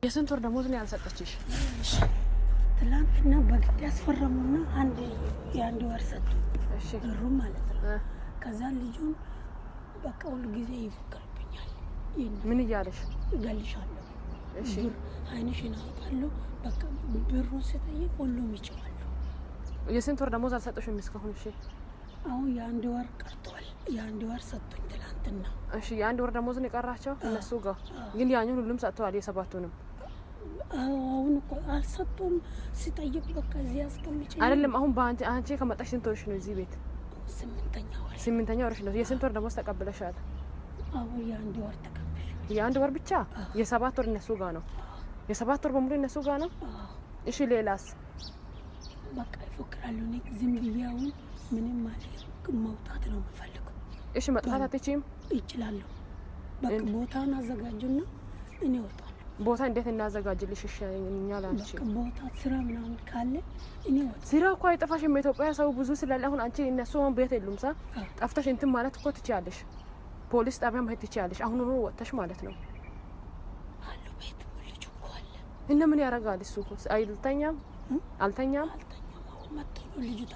የስንት ወር ደሞዝ ነው ያልሰጠችሽ? ትላንትና በግድ ያስፈረሙና የአንድ ወር ሰጡ። እሺ ብሩ ማለት ነው። ከዛ ልጁን በቃ ሁሉ ጊዜ ይፈክርብኛል። ምን እያለሽ? እገልሻለሁ። እሺ አይንሽን አውጣለሁ። በቃ ብሩን ስጠይቅ ሁሉም ይችላል። የስንት ወር ደሞዝ አልሰጠሽም እስካሁን? እሺ አሁን የአንድ ወር ቀርቷል። የአንድ ወር ሰጡኝ ትላንትና። እሺ የአንድ ወር ደሞዝ ነው የቀራቸው እነሱ ጋር ግን ያኛውን ሁሉም ሰጥተዋል የሰባቱንም። አሁን እኮ አልሰጡም። ሲጠይቅ በቃ እዚህ አስቀምጪ አይደለም። አሁን አንቺ ከመጣሽ ስንት ወርሽ ነው እዚህ ቤት? ስምንተኛ ወርሽ ነው። የስንት ወር ደሞዝ ተቀብለሻል? አሁን የአንድ ወር ተቀብለሻል። የአንድ ወር ብቻ? የሰባት ወር እነሱ ጋር ነው። የሰባት ወር በሙሉ እነሱ ጋር ነው። እሺ ሌላስ? በቃ ይፎክራሉ። እኔ ዝም ብዬ አሁን ምንም ማለት መውጣት ነው የምፈልገው። እሺ መጥፋት አትችይም? ይችላለሁ። በቃ ቦታውን አዘጋጁና እኔ እወጣለሁ። ቦታ እንዴት እናዘጋጅልሽ? እሺ እኛ ላንቺ ቦታ ስራ ምናምን ካለ እኔ እወጣለሁ። ስራ እኮ አይጠፋሽም። ኢትዮጵያ ሰው ብዙ ስላለ አሁን አንቺ እነሱ ቤት የሉም ሳ ጠፍተሽ እንትን ማለት እኮ ትችያለሽ። ፖሊስ ጣቢያ መሄድ ትችያለሽ። አሁን ነው ወጥተሽ ማለት ነው። አሉ ቤት ልጅ እኮ አለ እና ምን ያደርጋል እሱ? አይልተኛም አልተኛም። አሁን መጥቶ ልጅቷ